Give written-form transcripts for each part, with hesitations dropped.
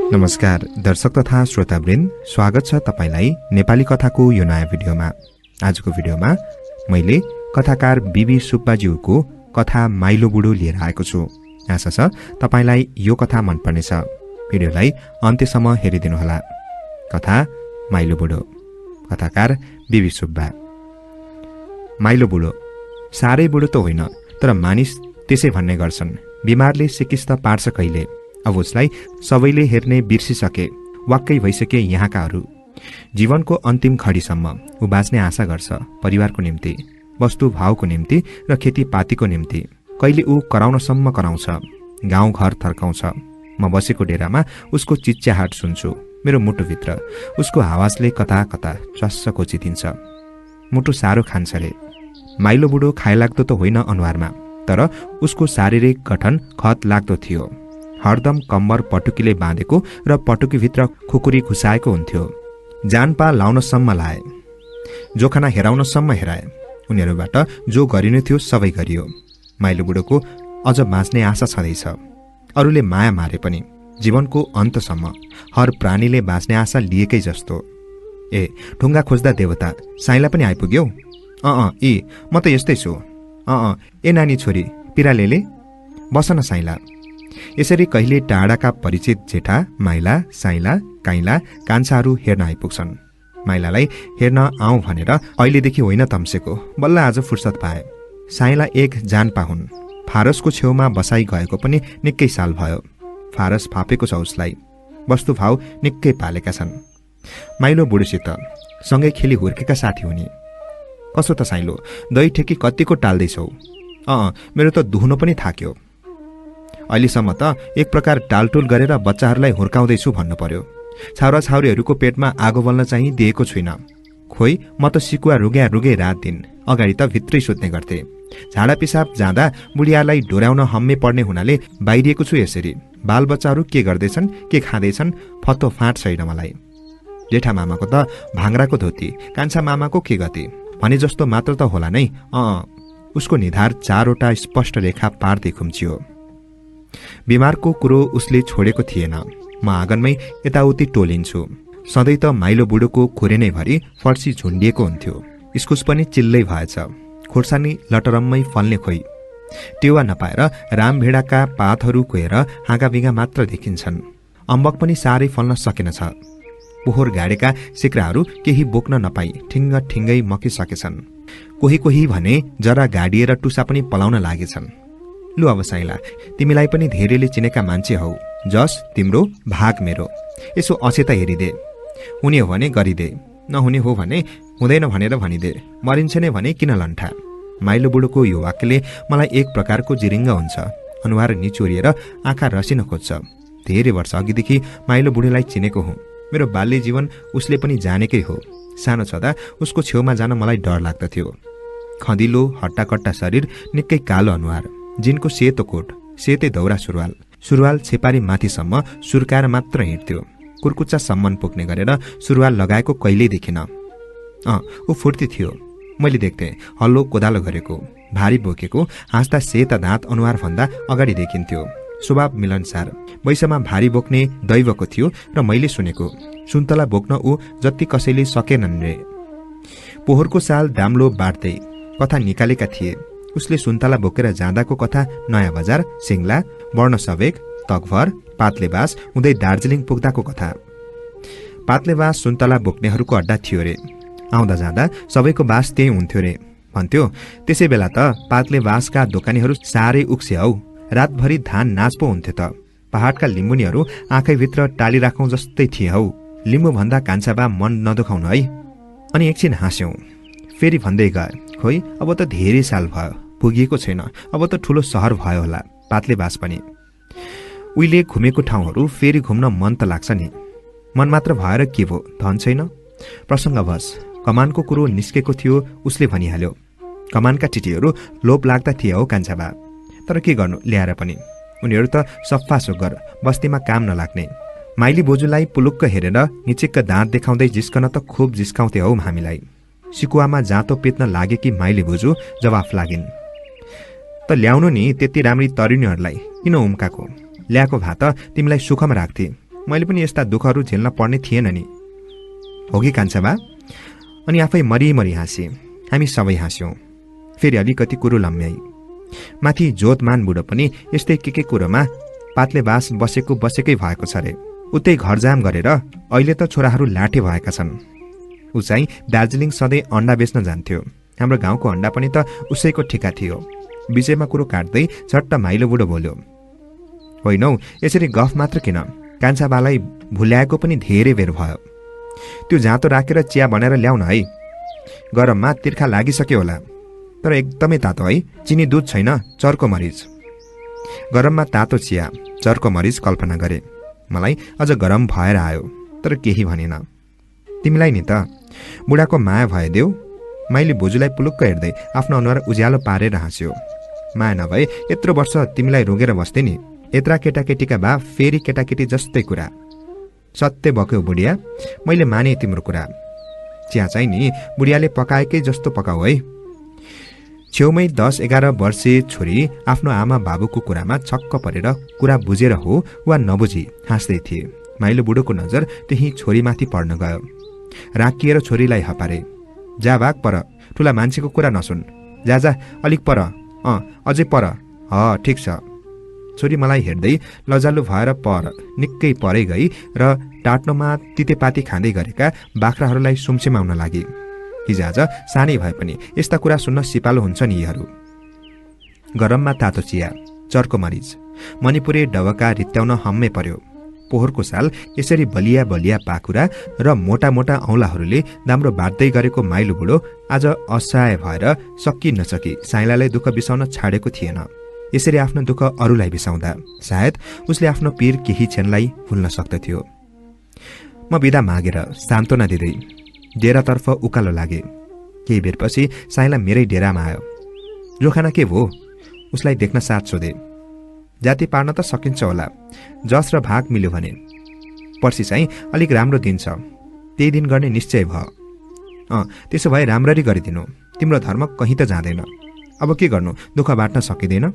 नमस्कार दर्शक तथा श्रोतावृन्द, स्वागत छ तपाईलाई नेपाली कथाको यो नयाँ भिडियोमा। आजको भिडियोमा मैले कथाकार बिबी सुब्बाज्यूको कथा माइलो बुढो लिएर आएको छु। आशा छ तपाईलाई यो कथा मन पर्नेछ। भिडियोलाई अन्त्यसम्म हेरिदिनुहोला। कथा माइलो बुढो, कथाकार बिबी सुब्बा। माइलो बुढो साह्रै बुढो त होइन, तर मानिस त्यसै भन्ने गर्छन्। बिमारले सिकिस्त पार्छ कहिले। अब उसलाई सबैले हेर्ने बिर्सिसके, वाक्कै भइसके यहाँकाहरू। जीवनको अन्तिम घडीसम्म ऊ बाँच्ने आशा गर्छ, परिवारको निम्ति, वस्तु भावको निम्ति र खेतीपातीको निम्ति। कहिले ऊ कराउनसम्म कराउँछ, गाउँघर थर्काउँछ। म बसेको डेरामा उसको चिच्याहाट सुन्छु। मेरो मुटुभित्र उसको आवाजले कता कता चस्स कोचिदिन्छ। मुटु साह्रो खान्छ रे। माइलो बुढो खाइलाग्दो त होइन अनुहारमा, तर उसको शारीरिक गठन खत लाग्दो थियो। हरदम कम्बर पटुकीले बाँधेको र पटुकीभित्र खुकुरी घुसाएको हुन्थ्यो। जानपा लाउनसम्म लाए, जोखाना हेराउनसम्म हेराए। उनीहरूबाट जो गरिनु थियो सबै गरियो। माइलो बुढोको अझ बाँच्ने आशा छँदैछ। अरूले माया मारे पनि जीवनको अन्तसम्म हर प्राणीले बाँच्ने आशा लिएकै जस्तो। ए ढुङ्गा खोज्दा देवता, साइला पनि आइपुग्यौ? ई म त यस्तै छु। ए नानी छोरी पिरालेले, बस न साइला। यसरी कहिले टाढाका परिचित जेठा, माइला, साइला, काइला, कान्छाहरू हेर्न आइपुग्छन्। माइलालाई हेर्न आऊ भनेर अहिलेदेखि होइन तम्सेको, बल्ल आज फुर्सद पाए। साइला एक जानपा हुन्। फारसको छेउमा बसाई गएको पनि निकै साल भयो। फारस फापेको छ उसलाई। वस्तुभाव निकै पालेका छन्। माइलो बुढोसित सँगै खेली हुर्केका साथी हुने। कसो त साइलो, दही ठेकी कतिको टाल्दैछौ? मेरो त दुहुनो पनि थाक्यो। अहिलेसम्म त एक प्रकार टालटुल गरेर बच्चाहरूलाई हुर्काउँदैछु भन्नु पर्यो। छाउरा छाउरीहरूको पेटमा आगो बल्न चाहिँ दिएको छुइनँ। खोइ म त सिकुवा रुगे रात दिन। अगाडि त भित्रै सुत्ने गर्थे। झाडा पिसाब जाँदा बुढियालाई डोर्याउन हम्मे पर्ने हुनाले बाहिरिएको छु यसरी। बालबच्चाहरू के गर्दैछन्, के खाँदैछन्, फत्तो फाँट छैन मलाई। जेठा मामाको त भाङ्राको धोती, कान्छा मामाको के गति भने जस्तो मात्र त होला नै। उसको निधार चारवटा स्पष्ट रेखा पार्दै खुम्चियो। बिमारको कुरो उसले छोडेको थिएन। म आँगनमै यताउति टोलिन्छु। सधैँ त माइलो बुढोको खुरे नै भरि फर्सी झुन्डिएको हुन्थ्यो। इस्कुस पनि चिल्लै भएछ। खोर्सानी लटरम्मै फल्ने खोइ। टेवा नपाएर रामभेडाका पातहरू कोएर हाँगाबिगा मात्र देखिन्छन्। अम्बक पनि साह्रै फल्न सकेनछ। पोहोर गाडेका सिक्राहरू केही बोक्न नपाई ठिङ्ग ठिङ्गै मकिसकेछन्। कोही कोही भने जरा गाडिएर टुसा पनि पलाउन लागेछन्। लु अब साइला, तिमीलाई पनि धेरैले चिनेका मान्छे हौ। जस तिम्रो भाग मेरो। यसो अचेता हेरिदे। हुने हो भने गरिदे, नहुने हो भने हुँदैन भनेर भनिदे। मरिन्छ नै भने किन लन्ठा। माइलो बुढोको यो वाक्यले मलाई एक प्रकारको जिरिङ्ग हुन्छ। अनुहार निचोरिएर आँखा रसिन खोज्छ। धेरै वर्ष अघिदेखि माइलो बुढोलाई चिनेको हुँ। मेरो बाल्य जीवन उसले पनि जानेकै हो। सानो छँदा उसको छेउमा जान मलाई डर लाग्दथ्यो। खँदिलो हट्टाकट्टा शरीर, निकै कालो अनुहार, जिनको सेतो कोट, सेतै दौरा सुरुवाल छेपारी माथिसम्म सुर्काएर मात्र हिँड्थ्यो। कुर्कुच्चा सम्म पुग्ने गरेर सुरुवाल लगाएको कहिल्यै देखिन। ऊ फुर्ती थियो। मैले देख्थेँ हल्लो कोदालो गरेको, भारी बोकेको, हाँस्दा सेता दाँत अनुहार भन्दा अगाडि देखिन्थ्यो। स्वभाव मिलनसार। वैसमा भारी बोक्ने दैवको थियो र मैले सुनेको सुन्तला बोक्न ऊ जति कसैले सकेनन् रे। पोहोरको साल दाम्लो बाट्दै कथा निकालेका थिए। उसले सुन्तला बोकेर जाँदाको कथा नयाँ बजार, सिङ्ला, वर्णसवेग, तकभर, पातलेबास हुँदै दार्जिलिङ पुग्दाको कथा। पातलेबास सुन्तला बोक्नेहरूको अड्डा थियो रे। आउँदा जाँदा सबैको बास त्यही हुन्थ्यो रे भन्थ्यो। त्यसै बेला त पातलेबासका दोकानीहरू साह्रै उक्से हौ। रातभरि धान नाच पो हुन्थ्यो त। पहाडका लिम्बुनीहरू आँखैभित्र टाली राखौँ जस्तै थिए हौ। लिम्बु भन्दा कान्छाबा मन नदुखाउनु है। अनि एकछिन हाँस्यौँ। फेरि भन्दै गए, खोइ अब त धेरै साल भयो, पुगिएको छैन। अब त ठुलो सहर भयो होला पातलेबास पनि। उहिले घुमेको ठाउँहरू फेरि घुम्न मन त लाग्छ नि। मन मात्र भएर के भो, धन छैन। प्रसङ्गवश कमानको कुरो निस्केको थियो। उसले भनिहाल्यो, कमानका टिटीहरू लोभ लाग्दा थिए हौ कान्छाबा। तर के गर्नु ल्याएर पनि। उनीहरू त सफा सुग्घर, बस्तीमा काम नलाग्ने। माइली बोजूलाई पुलुक्क हेरेर निचिक्क दाँत देखाउँदै जिस्कन त खुब जिस्काउँथे हौ हामीलाई। सिकुवामा जाँतो पेत्न लागेकी माइली बोजू जवाफ लागिन्, त ल्याउनु नि त्यति राम्री तरुणीहरूलाई, किन उम्काको? ल्याएको भए त तिमीलाई सुखमा राख्थे। मैले पनि यस्ता दुःखहरू झेल्न पर्ने थिएन नि, हो कि कान्छा बा? अनि आफै मरी हाँसे। हामी सबै हाँस्यौँ। फेरि अलिकति कुरो लम्ब्याई। माथि जोतमान बुढो पनि यस्तै के कुरोमा पातले बास बसेकै भएको छ रे। उतै घरजाम गरेर अहिले त छोराहरू लाठे भएका छन्। ऊ चाहिँ दार्जिलिङ सधैँ अन्डा बेच्न जान्थ्यो। हाम्रो गाउँको अन्डा पनि त उसैको ठिका थियो। विषयमा कुरो काट्दै झट्ट माइलो बुढो बोल्यो, होइनौ यसरी गफ मात्र किन, कान्छा बालाई भुल्याएको पनि धेरै बेर भयो। त्यो जाँतो राखेर चिया बनाएर ल्याउन है। गरममा तिर्खा लागिसक्यो होला, तर एकदमै तातो है। चिनी दुध छैन, चर्को मरिच। गरममा तातो चिया, चर्को मरिच कल्पना गरे। मलाई अझ गरम भएर आयो, तर केही भनेन। तिमीलाई नि त बुढाको माया भएदेऊ। मैले बोजूलाई पुलुक्क हेर्दै आफ्नो अनुहार उज्यालो पारेर हाँस्यो। माया नभए यत्रो वर्ष तिमीलाई रोगेर बस्थे नि। यत्रा केटाकेटीका बा फेरि केटाकेटी जस्तै कुरा। सत्य बक्यो बुढिया, मैले माने तिम्रो कुरा। चिया चाहिँ नि बुढियाले पकाएकै जस्तो पकाऊ है। छेउमै 10-11 वर्षीय छोरी आफ्नो आमा बाबुको कुरामा छक्क परेर कुरा बुझेर हो वा नबुझी हाँस्दै थिए। माइलो बुढोको नजर त्यही छोरीमाथि पर्न गयो। राखिएर छोरीलाई हपारे, जा भाग पर, ठुला मान्छेको कुरा नसुन, जा अलिक पर, अझै पर, ठिक छ। छोरी मलाई हेर्दै लजालु भएर निकै परै गई र टाट्नोमा तितेपाती खाँदै गरेका बाख्राहरूलाई सुम्सेमाउन लागि। हिजोआज सानै भए पनि यस्ता कुरा सुन्न सिपालु हुन्छ नि यीहरू। गरममा तातो चिया, चर्को मरिच, मणिपुरे डबका रित्याउन हम्मे पर्यो। पोहोरको साल यसरी बलिया पाखुरा र मोटा औँलाहरूले दाम्रो बाट्दै गरेको माइलो बुढो आज असहाय भएर सकि नसकी साइलालाई दुःख बिसाउन छाडेको थिएन। यसरी आफ्नो दुःख अरूलाई बिसाउँदा सायद उसले आफ्नो पीर केही क्षणलाई भुल्न सक्दथ्यो। म बिदा मागेर सान्त्वना दिँदै डेरातर्फ उकालो लागे। केही बेरपछि साइला मेरै डेरामा आयो। जोखाना के भो? उसलाई देख्न साथ सोधे। जाति पार्न त सकिन्छ होला, जस र भाग मिल्यो भने। पर्सि चाहिँ अलिक राम्रो दिन छ, त्यही दिन गर्ने निश्चय भयो। त्यसो भए राम्ररी गरिदिनु, तिम्रो धर्म कहीँ त जाँदैन। अब के गर्नु, दुःख बाँट्न सकिँदैन।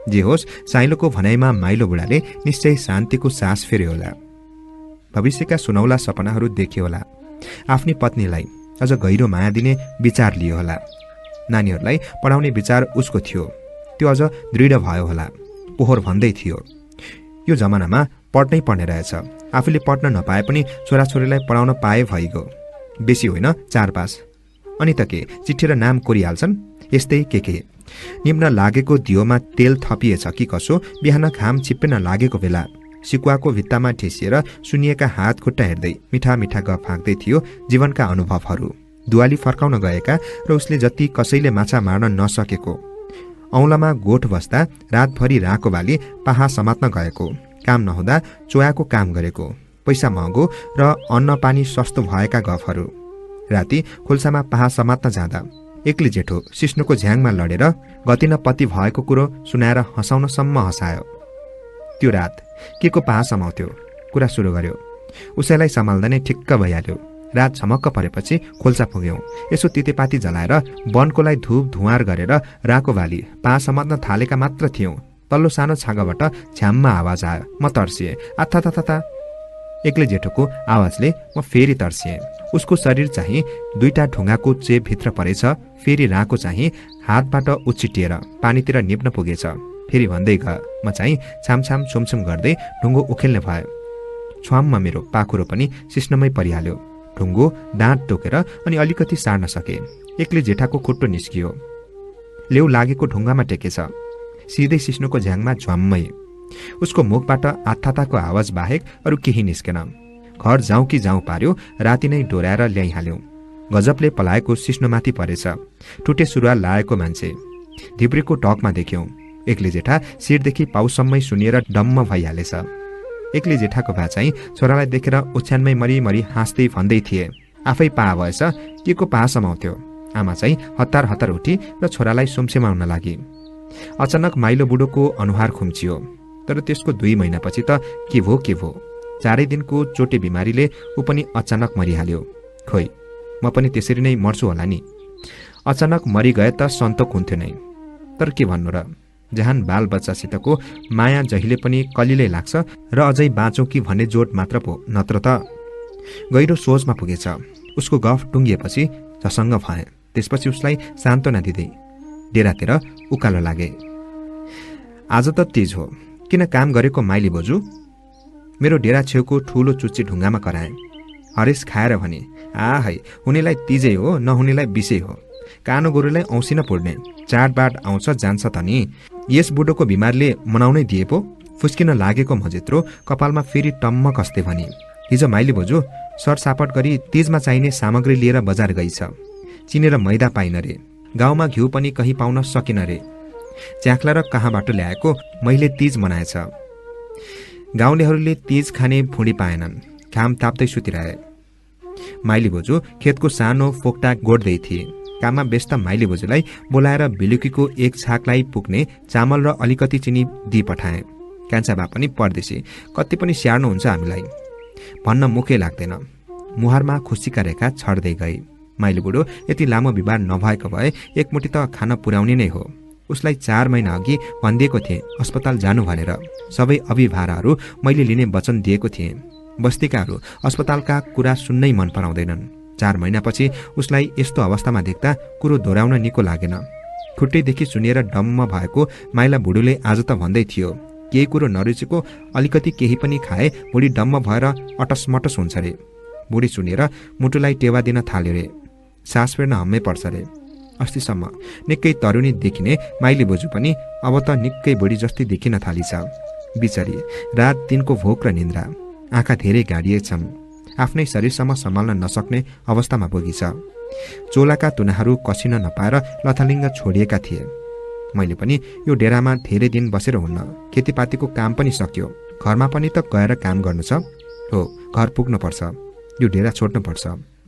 जे होस्, साइलोको भनाइमा माइलो बुढाले निश्चय शान्तिको सास फेर्यो होला। भविष्यका सुनौला सपनाहरू देख्यो होला। आफ्नी पत्नीलाई अझ गहिरो माया दिने विचार लियो होला। नानीहरूलाई पढाउने विचार उसको थियो, त्यो अझ दृढ भयो होला। पोहोर भन्दै थियो, यो जमानामा पढ्नै पर्ने रहेछ। आफूले पढ्न नपाए पनि छोराछोरीलाई पढाउन पाए भइगयो। बेसी होइन 4 पास। अनि त के चिठी र नाम कोरिहाल्छन्। यस्तै के निम्न लागेको दियोमा तेल थपिएछ कि कसो, बिहान घाम छिप्पिन लागेको बेला सिकुवाको भित्तामा ठेसिएर सुनिएका हात खुट्टा हेर्दै मिठा गफ हाँक्दै थियो जीवनका अनुभवहरू। दुवाली फर्काउन गएका र उसले जति कसैले माछा मार्न नसकेको, औँलामा गोठ बस्दा रातभरि राको बाली पाहा समात्न गएको, काम नहुँदा चोयाको काम गरेको, पैसा महँगो र अन्न पानी सस्तो भएका गफहरू। राति खोल्सामा पाहा समात्न जाँदा एक्लै जेठो सिस्नुको झ्याङमा लडेर गतिन पति भएको कुरो सुनाएर हँसाउनसम्म हँसायो। त्यो रात के को पाहा समाउँथ्यो, कुरा सुरु गर्यो। उसैलाई सम्हाल्दा नै ठिक्क भइहाल्यो। रात झमक्क परेपछि खोल्सा पुग्यौं। यसो तितेपाती जलाएर वनकोलाई धूप धुवार गरेर राको बाली पाहा समात्न थालेका मात्र थियौं। तल्लो सानो छाँगाबाट झ्याममा आवाज आयो। म तर्सिएँ। आथा एक्लै जेठोको आवाजले म फेरि तर्सिएँ। उसको शरीर चाहिँ 2टा ढुङ्गाको चेप भित्र परेछ। फेरि राको चाहिँ हातबाट उछिटिएर पानीतिर निप्न पुगेछ। फेरि भन्दै गयो। म चाहिँ छामछाम छुमछुम गर्दै ढुङ्गो उखेल्ने भयो। छ्वाममा मेरो पाखुरो पनि सिस्नमै परिहाल्यो। ढुङ्गो दाँत टोकेर अनि अलिकति सार्न सके। एक्लै जेठाको खुट्टो निस्कियो। लेउ लागेको ढुङ्गामा टेकेछ। सिधै सिस्नुको झ्याङमा झ्वाम्मै। उसको मुखबाट आत्थाताको आवाज बाहेक अरू केही निस्केन। घर जाउँ कि जाउँ पार्यो। राति नै डोर्याएर ल्याइहाल्यौं। गजबले पलाएको सिस्नुमाथि परेछ। टुटे सुरुवाल लाएको मान्छे धिप्रीको टकमा देख्यौं। एक्लै जेठा शिरदेखि पाउसम्मै सुनिएर डम्म भइहालेछ। एक्लै जेठाको भा चाहिँ छोरालाई देखेर ओछ्यानमै मरी हाँस्दै भन्दै थिए, आफै पाहा भएछ, के को पाहा समाउँथ्यो। आमा चाहिँ हतार उठी र छोरालाई सुम्सेमाउन लागि। अचानक माइलो बुढोको अनुहार खुम्चियो। तर त्यसको 2 महिनापछि त के भो 4 दिनको चोटे बिमारीले ऊ पनि अचानक मरिहाल्यो। खोइ म पनि त्यसरी नै मर्छु होला नि। अचानक मरिगए त सन्तोक हुन्थ्यो नै। तर के भन्नु र, जहान बाल बच्चासितको माया जहिले पनि कलिलै लाग्छ र अझै बाँचौँ कि भन्ने जोड मात्र पो, नत्र त। गहिरो सोचमा पुगेछ। उसको गफ टुङ्गिएपछि झसङ्ग भए। त्यसपछि उसलाई सान्त्वना दिँदै डेरातिर उकालो लागे। आज त तीज हो, किन काम गरेको माइली बोजू? मेरो डेरा छेउको ठूलो चुच्ची ढुङ्गामा कराए। हरेस खाएर भने, आ है, हुनेलाई तीजै हो, नहुनेलाई विषय हो। कानो गोरुलाई औँसी न पुर्ने, चाडबाड आउँछ जान्छ त नि। यस बुढोको बिमारले मनाउनै दिए पो। फुस्किन लागेको मजेत्रो कपालमा फेरि टम्म कस्ते भनी, हिजो माइली बोजू सरसापट गरी तीजमा चाहिने सामग्री लिएर बजार गइछ। चिनेर मैदा पाइन रे, गाउँमा घिउ पनि कहीँ पाउन सकिन रे। च्याख्ला र कहाँबाट ल्याएको मैले तीज मनाएछ। गाउँलेहरूले तीज खाने फुडी पाएनन्, घाम ताप्दै सुतिरहे। माइली बोजू खेतको सानो फोक्टा गोड्दै थिए। काममा व्यस्त माइली बोजूलाई बोलाएर बेलुकीको एक छाकलाई पुग्ने चामल र अलिकति चिनी दिई पठाए। कान्छा बा पनि परदेशी, कति पनि स्याहार्नुहुन्छ हामीलाई भन्न मुखै लाग्दैन। मुहारमा खुसीका रेखा छड्दै गए। माइली बुढो यति लामो बिमार नभएको भए एकमुठी त खान पुर्याउने नै हो। उसलाई 4 महिना अघि भनिदिएको थिएँ अस्पताल जानु भनेर। सबै अभिभाराहरू मैले लिने वचन दिएको थिएँ। बस्तीकाहरू अस्पतालका कुरा सुन्नै मन पराउँदैनन्। 4 महिनापछि उसलाई यस्तो अवस्थामा देख्दा कुरो दोहोऱ्याउन निको लागेन। खुट्टैदेखि सुनेर डम्म भएको माइला बुढोले आज त भन्दै थियो, केही कुरो नरुचेको अलिकति केही पनि खाए बुढी डम्म भएर अटसमटस हुन्छ रे। बुढी सुनेर मुटुलाई टेवा दिन थाल्यो रे। सास फेर्न हम्मै पर्छ रे। अस्तिसम्म निकै तरुणी देखिने माइली बोजू पनि अब त निकै बुढी जस्तै देखिन थालिछ। बिचरी रात दिनको भोक र निन्द्रा, आँखा धेरै गाडिएछन्। आफ्नै शरीरसम्म सम्हाल्न नसक्ने अवस्थामा पुगिछ। चोलाका तुनाहरू कसिन नपाएर लथालिङ्ग छोडिएका थिए। मैले पनि यो डेरामा धेरै दिन बसेर हुन्न। खेतीपातीको काम पनि सक्यो, घरमा पनि त गएर काम गर्नु छ। हो, घर पुग्नुपर्छ, यो डेरा छोड्नुपर्छ।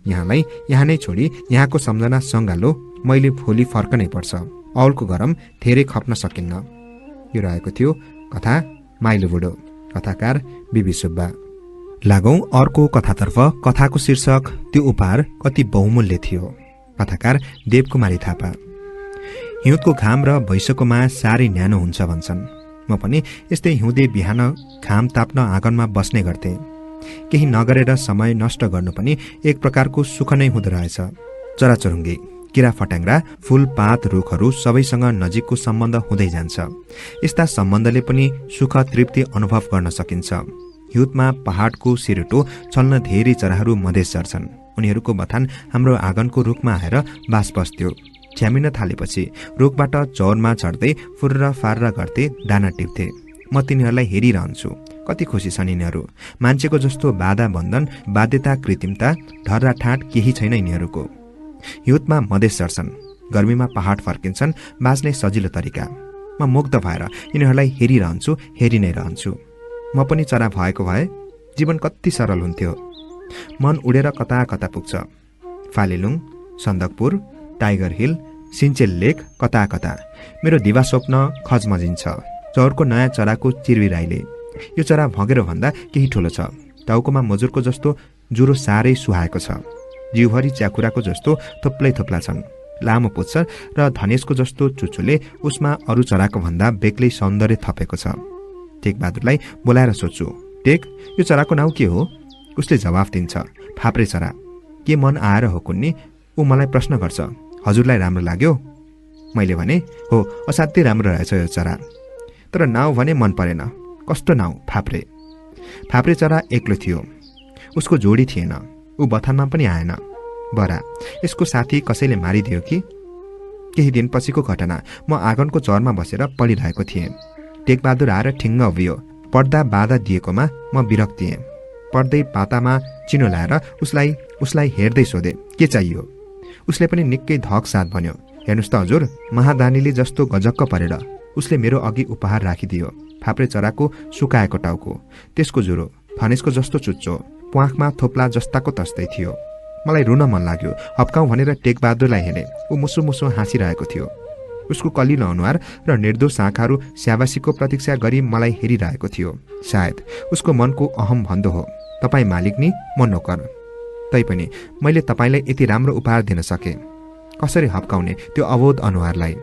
यहाँलाई यहाँ नै छोडी यहाँको सम्झना सङ्गालो मैले भोलि फर्कनै पर्छ। औलको गरम धेरै खप्न सकिन्न। यो रहेको थियो कथा माइलो बुढो, कथाकार बिबी सुब्बा। लागौं अर्को कथातर्फ। कथाको शीर्षक त्यो उपहार कति बहुमूल्य थियो। कथाकार देवकुमारी थापा। हिउँदको घाम र भैँसको माया साह्रै न्यानो हुन्छ भन्छन्। म पनि यस्तै हिउँदे बिहान घाम ताप्न आँगनमा बस्ने गर्थे। केही नगरेर समय नष्ट गर्नु पनि एक प्रकारको सुख नै हुँदो रहेछ। चराचुरुङ्गी, किरा फट्याङ्ग्रा, फूलपात, रुखहरू सबैसँग नजिकको सम्बन्ध हुँदै जान्छ। यस्ता सम्बन्धले पनि सुख तृप्ति अनुभव गर्न सकिन्छ। हिउँदमा पहाडको सिरुटो चल्न धेरै चराहरू मधेस झर्छन्। उनीहरूको बथान हाम्रो आँगनको रुखमा आएर बास बस्थ्यो। झ्यामिन थालेपछि रुखबाट चौरमा चढ्दै फुर्र फार्र गर्दै दाना टिप्थे। म तिनीहरूलाई हेरिरहन्छु। कति खुसी छन् यिनीहरू। मान्छेको जस्तो बाधा बन्धन, बाध्यता, कृत्रिमता, ढर्रा ठाँट केही छैन यिनीहरूको। हिउँदमा मधेस झर्छन्, गर्मीमा पहाड फर्किन्छन्। बाँच्ने सजिलो तरिका। म मुग्ध भएर यिनीहरूलाई हेरिरहन्छु, हेरि नै रहन्छु। म पनि चरा भएको भए जीवन कति सरल हुन्थ्यो। मन उडेर कता कता पुग्छ। फालेलुङ, सन्दकपुर, टाइगर हिल, सिन्चेल लेक, कता कता। मेरो दिवा स्वप्न खजमजिन्छ। चौरको नयाँ चराको चिरबिराइले। यो चरा भगेर भन्दा केही ठुलो छ। टाउकोमा मजुरको जस्तो जुरो साह्रै सुहाएको छ। जिउभरि च्याकुराको जस्तो थुप्लै थुप्ला छन्। लामो पुच्छ र धनेशको जस्तो चुच्चोले उसमा अरू चराको भन्दा बेग्लै सौन्दर्य थपेको छ। टेकबहादुरलाई बोलाएर सोध्छु, टेक, यो चराको नाउँ के हो? उसले जवाफ दिन्छ, फाप्रे चरा। के मन आएर हो कुन्नी? ऊ मलाई प्रश्न गर्छ, हजुरलाई राम्रो लाग्यो? मैले भने, हो, असाध्यै राम्रो रहेछ यो चरा। तर नाउँ भने मन परेन। कस्तो नाउँ? फाप्रे। फाप्रे चरा एक्लो थियो। उसको जोडी थिएन। ऊ बथानमा पनि आएन। बरा, यसको साथी कसैले मारिदियो कि? केही दिनपछिको घटना। म आँगनको चौरमा बसेर पढिरहेको थिएँ। टेकबहादुर आएर ठिङ्ग उभियो। पढ्दा बाधा दिएकोमा म विरक्त थिएँ। पढ्दै पातामा चिनो लाएर उसलाई हेर्दै सोधे, के चाहियो? उसले पनि निकै धक साथ भन्यो, हेर्नुहोस् त हजुर, महादानीले जस्तो गजक्क परेर। उसले मेरो अघि उपहार राखिदियो। फाप्रे चराको सुकाएको टाउको, त्यसको जुरो धनेशको जस्तो चुच्चो, प्वाखमा थोप्ला जस्ताको तस्तै थियो। मलाई रुन मन लाग्यो। हप्काउँ भनेर टेकबहादुरलाई हेरेँ। ऊ मुसु मुसु हाँसिरहेको थियो। उसको कलिलो अनुहार र निर्दोष आँखाहरू स्याबासीको प्रतीक्षा गरी मलाई हेरिरहेको थियो। सायद उसको मनको अहम भन्दो हो, तपाईँ मालिक नि, म नोकर। तैपनि मैले तपाईँलाई यति राम्रो उपहार दिन सकेँ। कसरी हप्काउने त्यो अबोध अनुहारलाई?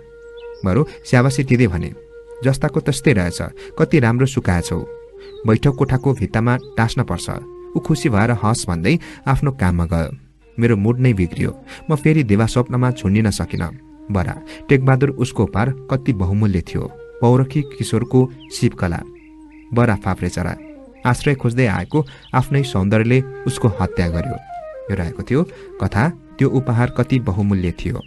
बरु स्याबासी दिँदै भने, जस्ताको तस्तै रहेछ, कति राम्रो सुकाएछौ। बैठक कोठाको भित्तामा टाँस्न पर्छ। ऊ खुसी भएर हँस भन्दै आफ्नो काममा गयो। मेरो मुड नै बिग्रियो। म फेरि देवा स्वप्नमा छुन्निन सकिन। बरा टेकबहादुर उसको उपहार कति बहुमूल्य थियो। पौरखी किशोरको शिवकला, बरा फाप्रेचरा, आश्रय खोज्दै आएको आफ्नै सौन्दर्यले उसको हत्या गर्यो। यो रहेको थियो कथा, त्यो उपहार कति बहुमूल्य थियो।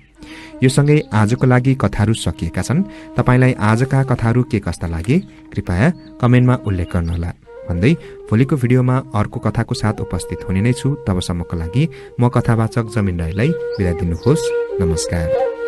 यो सँगै आजको लागि कथाहरू सकिएका छन्। तपाईलाई आजका कथाहरू के कस्ता लागे कृपया कमेन्टमा उल्लेख गर्नुहोला भन्दै भोलिको भिडियोमा अर्को कथाको साथ उपस्थित हुने नै छु। तबसम्मको लागि म कथावाचक जमिन राईलाई बिदा दिनुहोस्। नमस्कार।